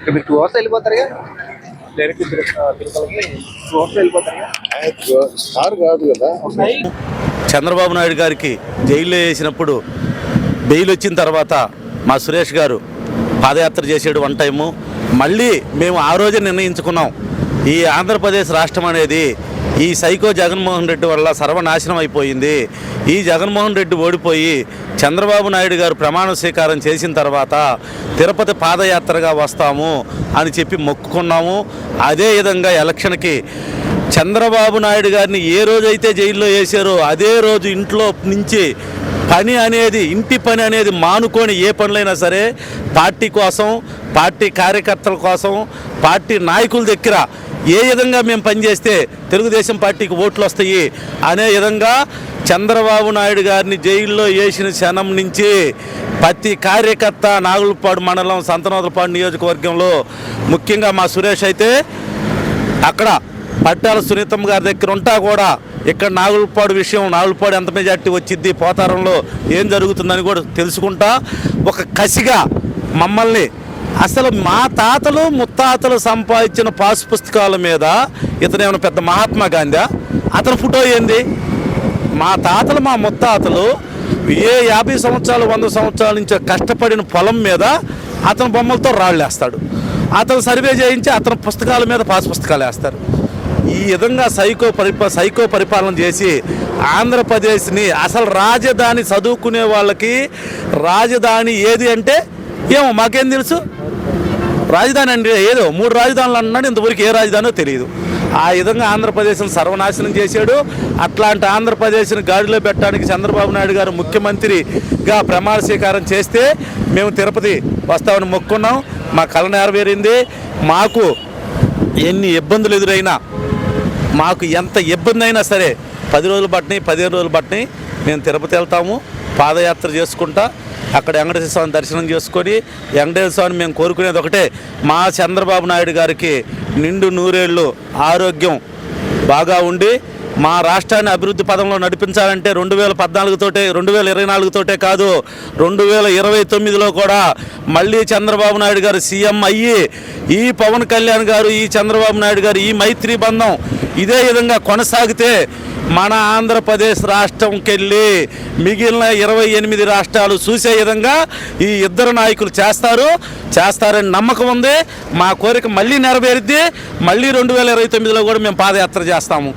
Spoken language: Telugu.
మీరు 2 అవర్స్ వెళ్ళిపోతారుగా డైరెక్ట్ తిరుపతికి 2 అవర్స్ వెళ్ళిపోతారుగా. కారు కాదు కదా. చంద్రబాబు నాయుడు గారికి జైల్లో వేసినప్పుడు బెయిల్ వచ్చిన తర్వాత మా సురేష్ గారు పాదయాత్ర చేసాడు వన్ టైము. మళ్ళీ మేము ఆ రోజే నిర్ణయించుకున్నాం, ఈ ఆంధ్రప్రదేశ్ రాష్ట్రం అనేది ఈ సైకో జగన్మోహన్ రెడ్డి వల్ల సర్వనాశనం అయిపోయింది. ఈ జగన్మోహన్ రెడ్డి ఓడిపోయి చంద్రబాబు నాయుడు గారు ప్రమాణ స్వీకారం చేసిన తర్వాత తిరుపతి పాదయాత్రగా వస్తాము అని చెప్పి మొక్కుకున్నాము. అదే విధంగా ఎలక్షన్కి చంద్రబాబు నాయుడు గారిని ఏ రోజైతే జైల్లో వేసారో అదే రోజు ఇంట్లో నుంచి పని అనేది, ఇంటి పని అనేది మానుకొని ఏ పనులైనా సరే పార్టీ కోసం, పార్టీ కార్యకర్తల కోసం, పార్టీ నాయకుల దగ్గర ఏ విధంగా మేము పనిచేస్తే తెలుగుదేశం పార్టీకి ఓట్లు వస్తాయి అనే విధంగా చంద్రబాబు నాయుడు గారిని జైల్లో వేసిన క్షణం నుంచి ప్రతి కార్యకర్త నాగులపాడు మండలం సంతనోదలపాడు నియోజకవర్గంలో ముఖ్యంగా మా సురేష్ అయితే అక్కడ పట్టాల సునీతమ్మ గారి దగ్గర ఉంటా కూడా ఇక్కడ నాగులపాడు విషయం, నాగులపాడు ఎంత మెజార్టీ వచ్చింది, పోతారంలో ఏం జరుగుతుందని కూడా తెలుసుకుంటా ఒక కసిగా మమ్మల్ని అసలు మా తాతలు ముత్తాతలు సంపాదించిన పాసు పుస్తకాల మీద ఇతను ఏమైనా పెద్ద మహాత్మా గాంధీ, అతని ఫోటో ఏంది? మా తాతలు మా ముత్తాతలు ఏ 50 సంవత్సరాలు 100 సంవత్సరాల నుంచి కష్టపడిన పొలం మీద అతని బొమ్మలతో రాళ్ళు వేస్తాడు. అతను సర్వే చేయించి అతని పుస్తకాల మీద పాసు పుస్తకాలు వేస్తారు. ఈ విధంగా సైకో పరిపాలన చేసి ఆంధ్రప్రదేశ్ని అసలు రాజధాని చదువుకునే వాళ్ళకి రాజధాని ఏది అంటే ఏమో మాకేం తెలుసు. రాజధాని అంటే ఏదో 3 రాజధానులు అన్నాడు, ఇంతవరకు ఏ రాజధానో తెలియదు. ఆ విధంగా ఆంధ్రప్రదేశ్ని సర్వనాశనం చేశాడు. అట్లాంటి ఆంధ్రప్రదేశ్ని గాడిలో పెట్టడానికి చంద్రబాబు నాయుడు గారు ముఖ్యమంత్రిగా ప్రమాణ స్వీకారం చేస్తే మేము తిరుపతి వస్తామని మొక్కున్నాం. మా కళ నెరవేరింది. మాకు ఎన్ని ఇబ్బందులు ఎదురైనా, మాకు ఎంత ఇబ్బంది అయినా సరే 10 రోజులు పట్టినాయి, 15 రోజులు పట్టినాయి, మేము తిరుపతి వెళ్తాము. పాదయాత్ర చేసుకుంటా అక్కడ వెంకటేశ్వర స్వామి దర్శనం చేసుకొని, వెంకటేశ్వర స్వామిని మేము కోరుకునేది ఒకటే, మా చంద్రబాబు నాయుడు గారికి నిండు నూరేళ్ళు ఆరోగ్యం బాగా ఉండి మా రాష్ట్రాన్ని అభివృద్ధి పదంలో నడిపించాలంటే 2014తోటే 2024తోటే కాదు 2029లో కూడా మళ్ళీ చంద్రబాబు నాయుడు గారు సీఎం అయ్యి ఈ పవన్ కళ్యాణ్ గారు, ఈ చంద్రబాబు నాయుడు గారు ఈ మైత్రి బంధం ఇదే విధంగా కొనసాగితే మన ఆంధ్రప్రదేశ్ రాష్ట్రంకి వెళ్ళి మిగిలిన 28 రాష్ట్రాలు చూసే విధంగా ఈ ఇద్దరు నాయకులు చేస్తారని నమ్మకం ఉంది. మా కోరిక మళ్ళీ నెరవేరుద్ది. మళ్ళీ 2029లో కూడా మేము పాదయాత్ర చేస్తాము.